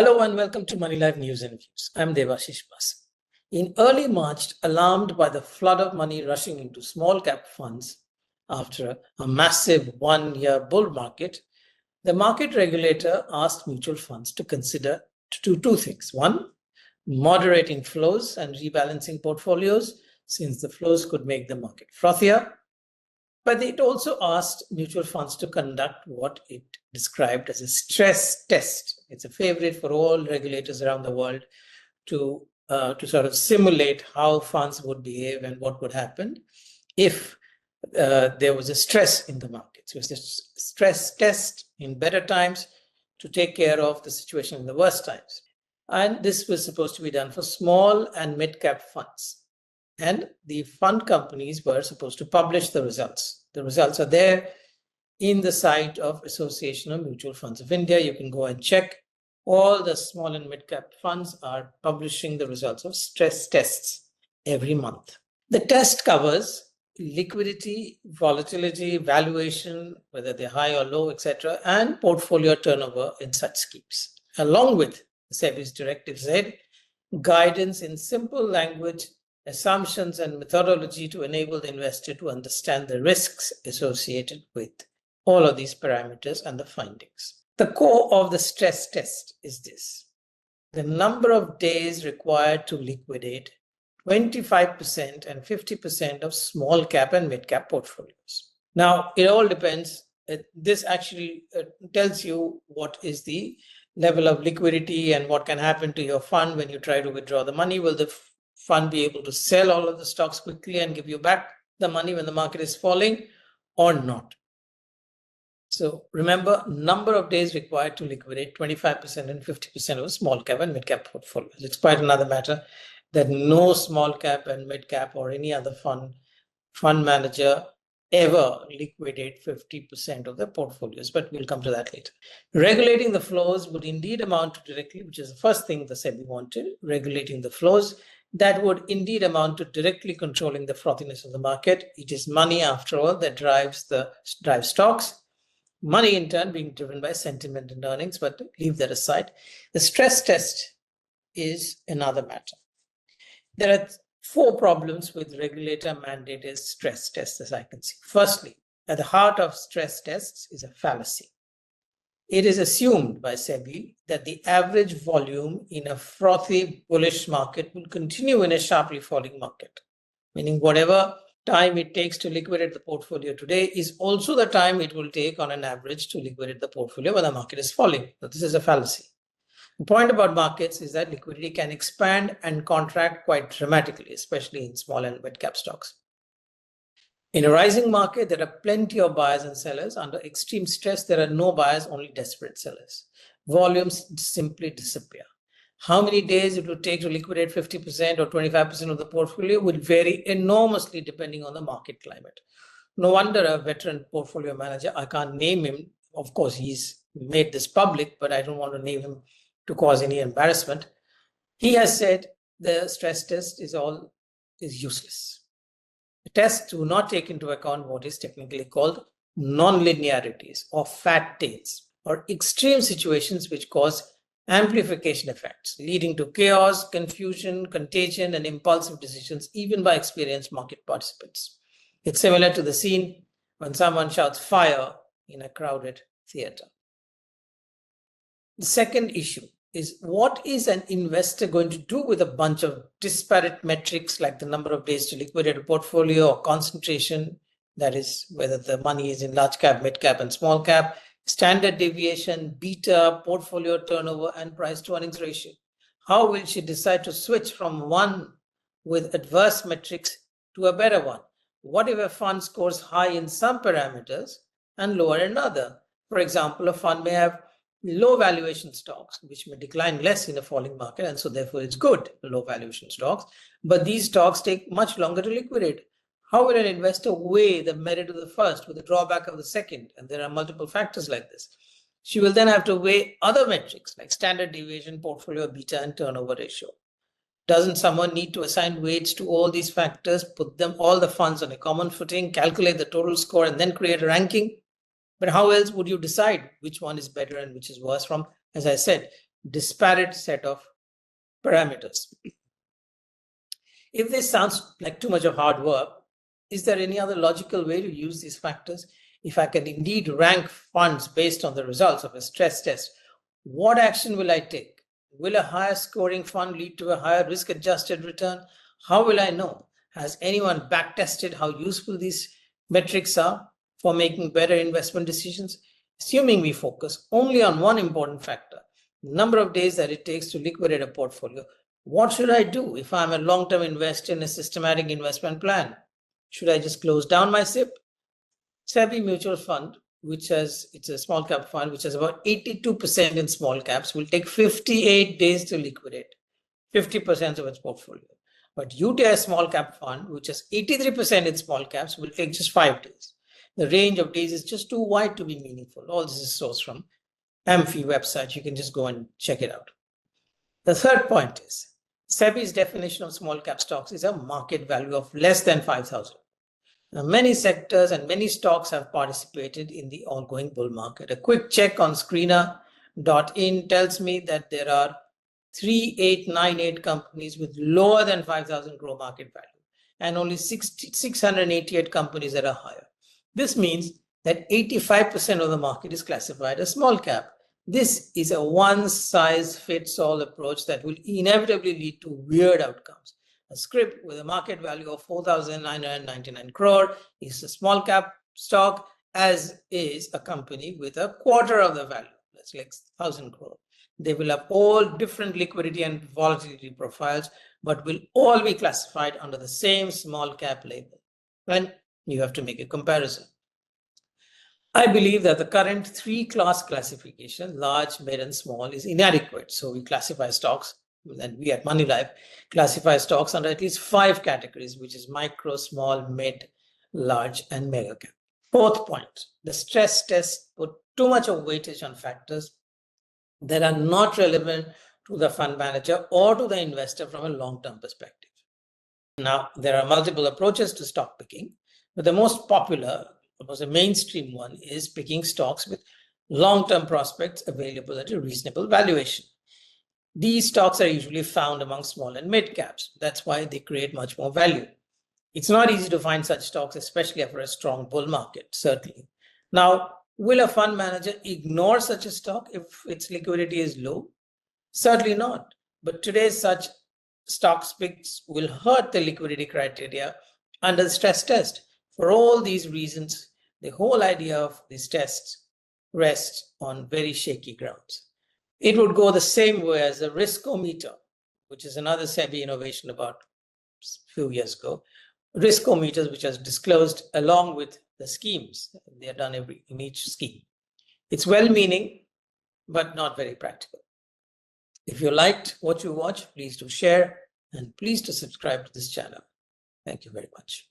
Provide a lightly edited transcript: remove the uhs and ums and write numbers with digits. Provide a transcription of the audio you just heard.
Hello and welcome to Moneylife News and Views. I'm Debashis Basu. In early March, alarmed by the flood of money rushing into small cap funds after a massive one-year bull market, the market regulator asked mutual funds to consider two things. One, moderating flows and rebalancing portfolios, since the flows could make the market frothier. But it also asked mutual funds to conduct what it described as a stress test. It's a favorite for all regulators around the world to sort of simulate how funds would behave and what would happen if there was a stress in the market. So it's a stress test in better times to take care of the situation in the worst times. And this was supposed to be done for small and mid-cap funds. And the fund companies were supposed to publish the results. The results are there in the site of Association of Mutual Funds of India. You can go and check. All the small and mid-cap funds are publishing the results of stress tests every month. The test covers liquidity, volatility, valuation, whether they're high or low, etc., and portfolio turnover in such schemes, along with SEBI's Directive Z, guidance in simple language, assumptions and methodology to enable the investor to understand the risks associated with all of these parameters and the findings. The core of the stress test is this: the number of days required to liquidate 25% and 50% of small cap and mid cap portfolios. Now, it all depends. This actually tells you what is the level of liquidity and what can happen to your fund when you try to withdraw the money. Will the fund be able to sell all of the stocks quickly and give you back the money when the market is falling or not? So remember, number of days required to liquidate 25% and 50% of small cap and mid cap portfolios. It's quite another matter that no small cap and mid cap or any other fund manager ever liquidate 50% of their portfolios, but we'll come to that later. Regulating the flows would indeed amount to directly, which is the first thing the SEBI wanted, regulating the flows. That would indeed amount to directly controlling the frothiness of the market. It is money, after all, that drives stocks. Money, in turn, being driven by sentiment and earnings, but leave that aside. The stress test is another matter. There are four problems with regulator-mandated stress tests, as I can see. Firstly, at the heart of stress tests is a fallacy. It is assumed by SEBI that the average volume in a frothy bullish market will continue in a sharply falling market, meaning whatever time it takes to liquidate the portfolio today is also the time it will take on an average to liquidate the portfolio when the market is falling. So this is a fallacy. The point about markets is that liquidity can expand and contract quite dramatically, especially in small and mid-cap stocks. In a rising market, there are plenty of buyers and sellers. Under extreme stress, there are no buyers, only desperate sellers. Volumes simply disappear. How many days it would take to liquidate 50% or 25% of the portfolio would vary enormously depending on the market climate. No wonder a veteran portfolio manager, I can't name him, of course he's made this public, but I don't want to name him to cause any embarrassment. He has said the stress test is useless. The tests do not take into account what is technically called nonlinearities or fat tails, or extreme situations which cause amplification effects, leading to chaos, confusion, contagion, and impulsive decisions, even by experienced market participants. It's similar to the scene when someone shouts fire in a crowded theater. The second issue is, what is an investor going to do with a bunch of disparate metrics like the number of days to liquidate a portfolio or concentration, that is whether the money is in large cap, mid cap and small cap, standard deviation, beta, portfolio turnover and price to earnings ratio? How will she decide to switch from one with adverse metrics to a better one? What if a fund scores high in some parameters and lower in another? For example, a fund may have low valuation stocks, which may decline less in a falling market, and so therefore it's good, low valuation stocks, but these stocks take much longer to liquidate. How will an investor weigh the merit of the first with the drawback of the second? And there are multiple factors like this. She will then have to weigh other metrics like standard deviation, portfolio beta, and turnover ratio. Doesn't someone need to assign weights to all these factors, put all the funds on a common footing, calculate the total score, and then create a ranking? But how else would you decide which one is better and which is worse from, as I said, disparate set of parameters. If this sounds like too much of hard work, is there any other logical way to use these factors? If I can indeed rank funds based on the results of a stress test, what action will I take? Will a higher scoring fund lead to a higher risk adjusted return? How will I know? Has anyone backtested how useful these metrics are for making better investment decisions? Assuming we focus only on one important factor, the number of days that it takes to liquidate a portfolio, what should I do if I'm a long-term investor in a systematic investment plan? Should I just close down my SIP? SEBI mutual fund, it's a small cap fund, which has about 82% in small caps, will take 58 days to liquidate 50% of its portfolio. But UTI small cap fund, which has 83% in small caps, will take just 5 days. The range of days is just too wide to be meaningful. All this is sourced from Amphi website. You can just go and check it out. The third point is SEBI's definition of small cap stocks is a market value of less than 5,000. Now, many sectors and many stocks have participated in the ongoing bull market. A quick check on screener.in tells me that there are 3898 companies with lower than 5,000 crore market value and only 688 companies that are higher. This means that 85% of the market is classified as small cap. This is a one-size-fits-all approach that will inevitably lead to weird outcomes. A script with a market value of 4,999 crore is a small cap stock, as is a company with a quarter of the value. That's like 1,000 crore. They will have all different liquidity and volatility profiles, but will all be classified under the same small cap label. And you have to make a comparison. I believe that the current three-class classification, large, mid, and small, is inadequate. So we classify stocks, and we at Moneylife classify stocks under at least 5 categories, which is micro, small, mid, large, and mega cap. Fourth point, the stress test put too much of weightage on factors that are not relevant to the fund manager or to the investor from a long-term perspective. Now, there are multiple approaches to stock picking, but the most popular, a mainstream one, is picking stocks with long-term prospects available at a reasonable valuation. These stocks are usually found among small and mid caps. That's why they create much more value. It's not easy to find such stocks, especially after a strong bull market, certainly. Now, will a fund manager ignore such a stock if its liquidity is low? Certainly not. But today's such stock picks will hurt the liquidity criteria under the stress test. For all these reasons, the whole idea of these tests rests on very shaky grounds. It would go the same way as the riskometer, which is another SEBI innovation about a few years ago. Riskometers, which are disclosed along with the schemes. They are done in each scheme. It's well-meaning, but not very practical. If you liked what you watched, please do share and please do subscribe to this channel. Thank you very much.